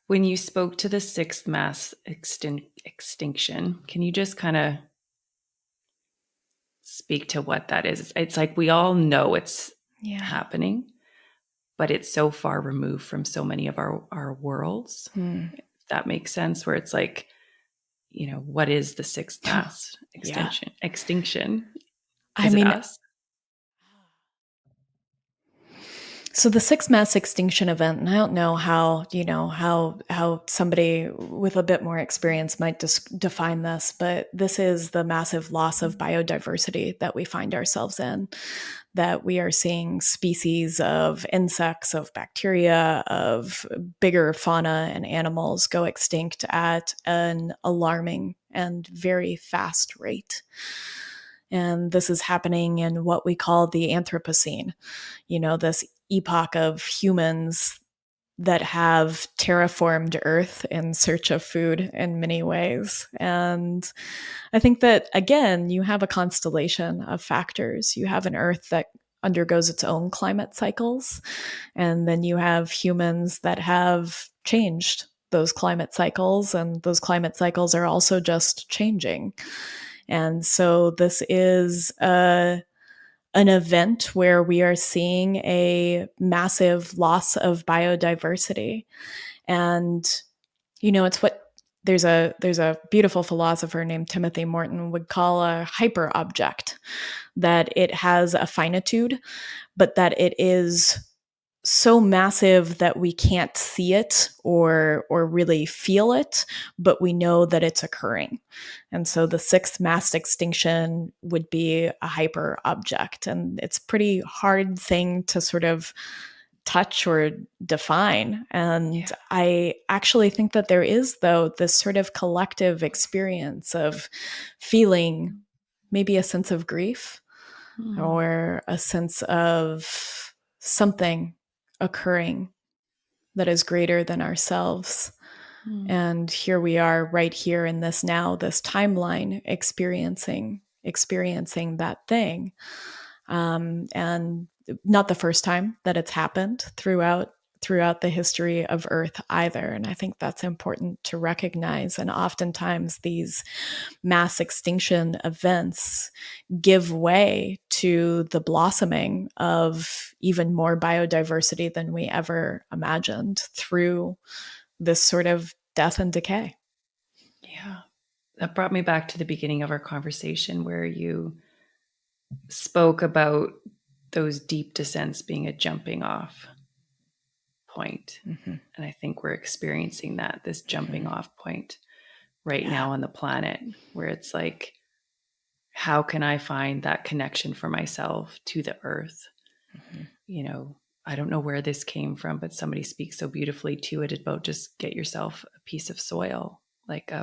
When you spoke to the sixth mass extinction, can you just kind of speak to what that is? It's like we all know it's Yeah. happening, but it's so far removed from so many of our worlds. Hmm. If that makes sense, where it's like, what is the sixth mass Yeah. extinction? I Is it mean, us? so the sixth mass extinction event, and I don't know how, how somebody with a bit more experience might define this, but this is the massive loss of biodiversity that we find ourselves in, that we are seeing species of insects, of bacteria, of bigger fauna and animals go extinct at an alarming and very fast rate. And this is happening in what we call the Anthropocene, this epoch of humans that have terraformed Earth in search of food in many ways. And I think that, again, you have a constellation of factors. You have an Earth that undergoes its own climate cycles, and then you have humans that have changed those climate cycles, and those climate cycles are also just changing. And so this is an event where we are seeing a massive loss of biodiversity. And it's what there's a beautiful philosopher named Timothy Morton would call a hyper object, that it has a finitude, but that it is so massive that we can't see it or really feel it, but we know that it's occurring. And so the sixth mass extinction would be a hyper object, and it's a pretty hard thing to sort of touch or define. And I actually think that there is, though, this sort of collective experience of feeling maybe a sense of grief or a sense of something occurring that is greater than ourselves. And here we are right here in this now, this timeline, experiencing that thing. And not the first time that it's happened throughout the history of Earth either. And I think that's important to recognize. And oftentimes these mass extinction events give way to the blossoming of even more biodiversity than we ever imagined through this sort of death and decay. Yeah. That brought me back to the beginning of our conversation where you spoke about those deep descents being a jumping off point. Mm-hmm. And I think we're experiencing that, this jumping Mm-hmm. off point right Yeah. now on the planet, where it's like, how can I find that connection for myself to the earth? Mm-hmm. I don't know where this came from, but somebody speaks so beautifully to it about just get yourself a piece of soil, like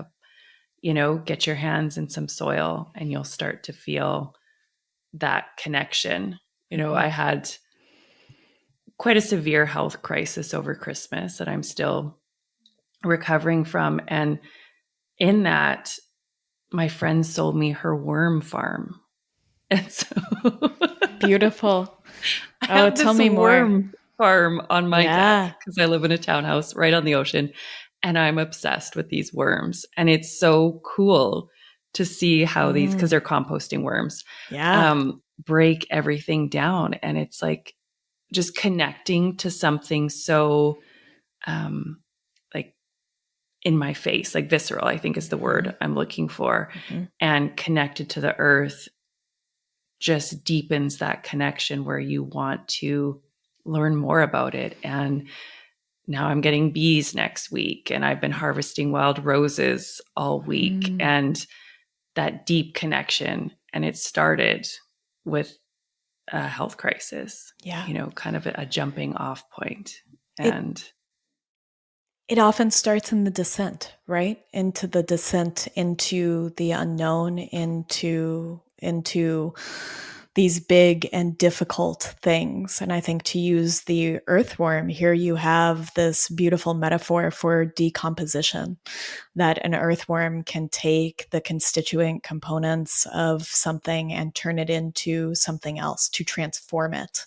get your hands in some soil and you'll start to feel that connection. Mm-hmm. I had quite a severe health crisis over Christmas that I'm still recovering from. And in that, my friend sold me her worm farm. And so Beautiful. I Oh, have tell this me more. worm farm on my deck Yeah. because I live in a townhouse right on the ocean. And I'm obsessed with these worms. And it's so cool to see how these, because Mm. they're composting worms, Yeah. break everything down. And it's like just connecting to something so like in my face, like visceral, I think is the Mm-hmm. word I'm looking for, Mm-hmm. and connected to the earth just deepens that connection where you want to learn more about it. And now I'm getting bees next week, and I've been harvesting wild roses all week, Mm. and that deep connection. And it started with a health crisis, Yeah. kind of a jumping off point. It And it often starts in the descent, right? Into the descent into the unknown, into these big and difficult things. And I think to use the earthworm, here you have this beautiful metaphor for decomposition, that an earthworm can take the constituent components of something and turn it into something else, to transform it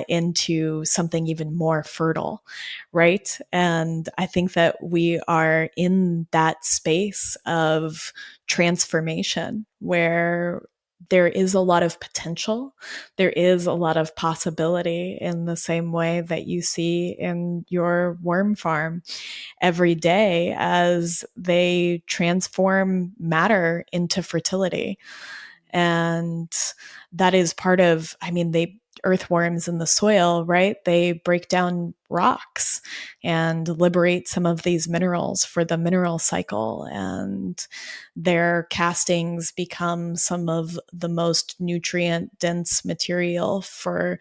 into something even more fertile, right? And I think that we are in that space of transformation where there is a lot of potential. There is a lot of possibility in the same way that you see in your worm farm every day as they transform matter into fertility. And that is part of, I mean, they earthworms in the soil, right? They break down rocks and liberate some of these minerals for the mineral cycle. And their castings become some of the most nutrient dense material for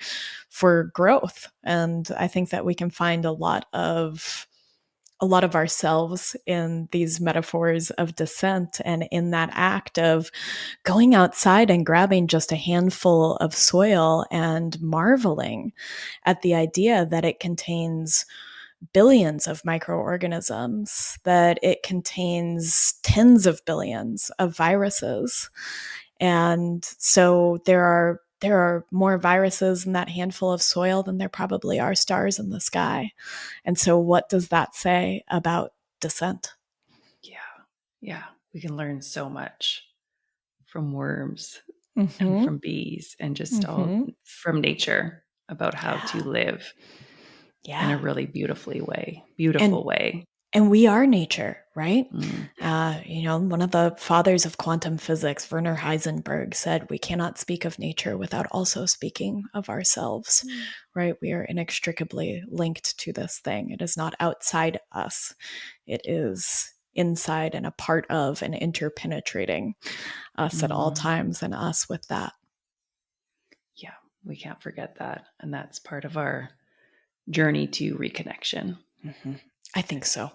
growth. And I think that we can find a lot of ourselves in these metaphors of descent, and in that act of going outside and grabbing just a handful of soil and marveling at the idea that it contains billions of microorganisms, that it contains tens of billions of viruses. And so there are more viruses in that handful of soil than there probably are stars in the sky. And so what does that say about descent? Yeah. Yeah. We can learn so much from worms and Mm-hmm. from bees and just all Mm-hmm. from nature about how to Yeah. live in a Yeah. really And beautiful way. and we are nature, right? Mm. One of the fathers of quantum physics, Werner Heisenberg, said we cannot speak of nature without also speaking of ourselves, right? We are inextricably linked to this thing. It is not outside us, it is inside and a part of and interpenetrating us at all Mm. times, and us with that. Yeah, we can't forget that. And that's part of our journey to reconnection. Mm-hmm. I think so.